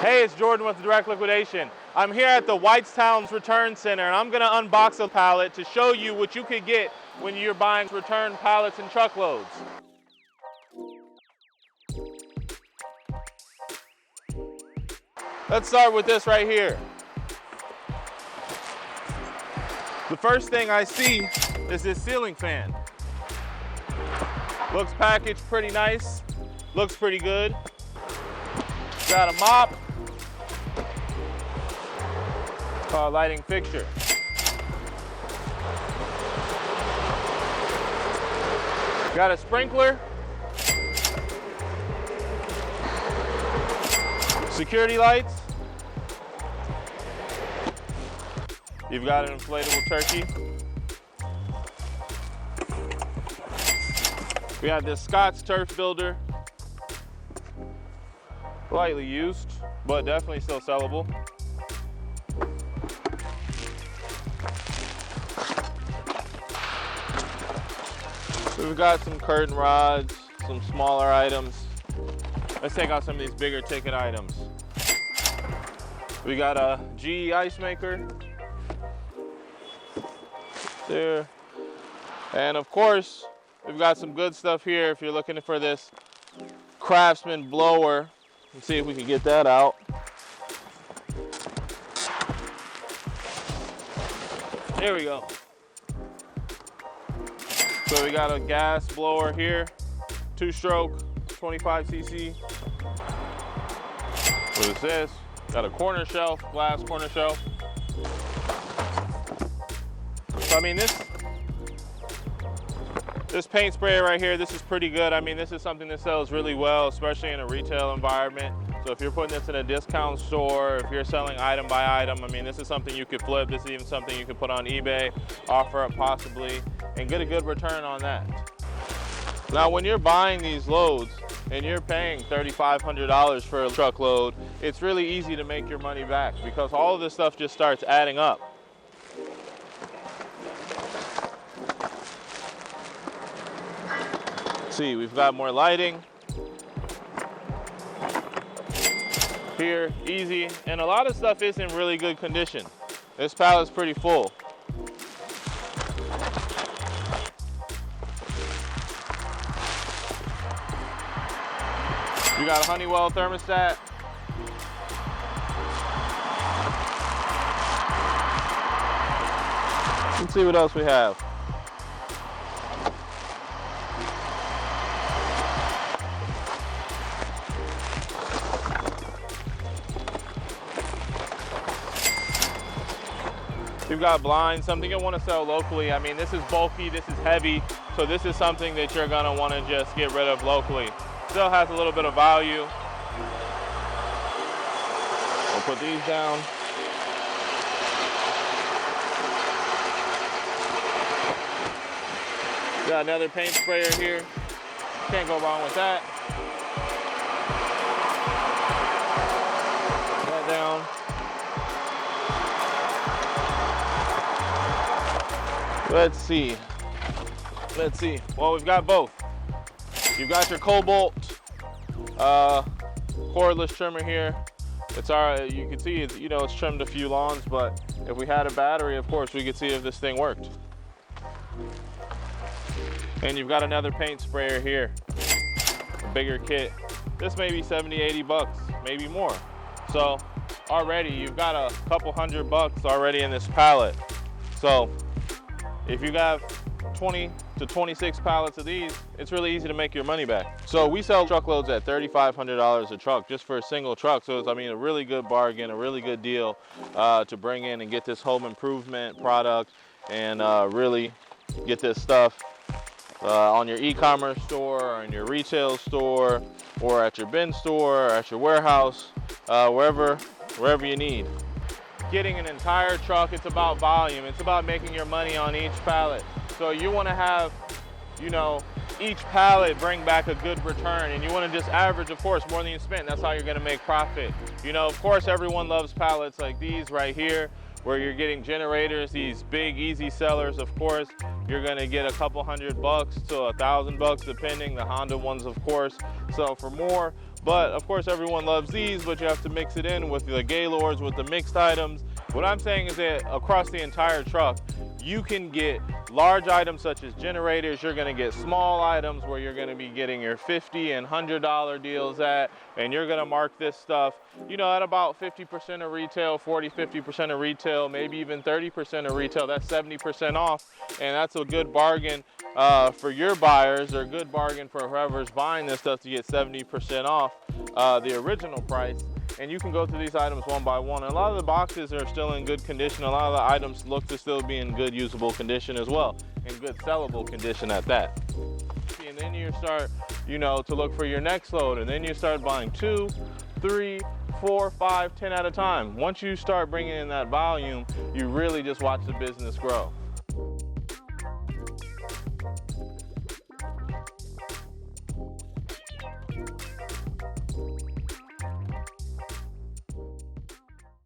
Hey, it's Jordan with Direct Liquidation. I'm here at the Whitestown Return Center, and I'm going to unbox a pallet to show you what you could get when you're buying return pallets and truckloads. Let's start with this right here. The first thing I see is this ceiling fan. Looks packaged pretty nice, looks pretty good. Got a mop. Called lighting fixture. Got a sprinkler. Security lights. You've got an inflatable turkey. We have this Scott's turf builder. Lightly used, but definitely still sellable. We've got some curtain rods, some smaller items. Let's take out some of these bigger ticket items. We got a GE ice maker there. And of course, we've got some good stuff here if you're looking for this Craftsman Blower. Let's see if we can get that out. There we go. So we got a gas blower here, 2-stroke, 25 cc. What is this? Got a corner shelf, glass corner shelf. So I mean, this paint sprayer right here, this is pretty good. I mean, this is something that sells really well, especially in a retail environment. So if you're putting this in a discount store, if you're selling item by item, I mean, this is something you could flip. This is even something you could put on eBay, offer up possibly, and get a good return on that. Now, when you're buying these loads and you're paying $3,500 for a truckload, it's really easy to make your money back because all of this stuff just starts adding up. See, we've got more lighting here, easy, and a lot of stuff is in really good condition. This pallet's pretty full. You got a Honeywell thermostat. Let's see what else we have. You've got blinds, something you want to sell locally. I mean, this is bulky, this is heavy, so this is something that you're gonna want to just get rid of locally. Still has a little bit of value. We'll put these down. Got another paint sprayer here. Can't go wrong with that. That down. Let's see. Well, we've got both. You've got your Cobalt Cordless Trimmer here. It's you can see it's, it's trimmed a few lawns, but if we had a battery, of course, we could see if this thing worked. And you've got another paint sprayer here, a bigger kit. This may be 70, 80 bucks, maybe more. So already you've got a couple $100 already in this pallet. So if you have 20 to 26 pallets of these, it's really easy to make your money back. So we sell truckloads at $3,500 a truck just for a single truck. So it's, I mean, a really good bargain, a really good deal to bring in and get this home improvement product and really get this stuff on your e-commerce store or in your retail store or at your bin store or at your warehouse, wherever you need. Getting an entire truck, it's about volume. It's about making your money on each pallet. So you want to have, each pallet bring back a good return, and you want to just average, of course, more than you spent. That's how you're going to make profit. Of course, everyone loves pallets like these right here, where you're getting generators, these big, easy sellers. Of course, you're going to get a couple $100 to $1,000 depending. The Honda ones, of course. So for more, But of course everyone loves these, but you have to mix it in with the Gaylords, with the mixed items. What I'm saying is that across the entire truck, you can get large items such as generators. You're gonna get small items where you're gonna be getting your $50 and $100 deals at, and you're gonna mark this stuff, you know, at about 50% of retail, 40, 50% of retail, maybe even 30% of retail. That's 70% off, and that's a good bargain for your buyers, or a good bargain for whoever's buying this stuff to get 70% off the original price. And you can go through these items one by one. And a lot of the boxes are still in good condition. A lot of the items look to still be in good usable condition as well, in good sellable condition at that. And then you start, you know, to look for your next load, and then you start buying 2, 3, 4, 5, 10 at a time. Once you start bringing in that volume, you really just watch the business grow.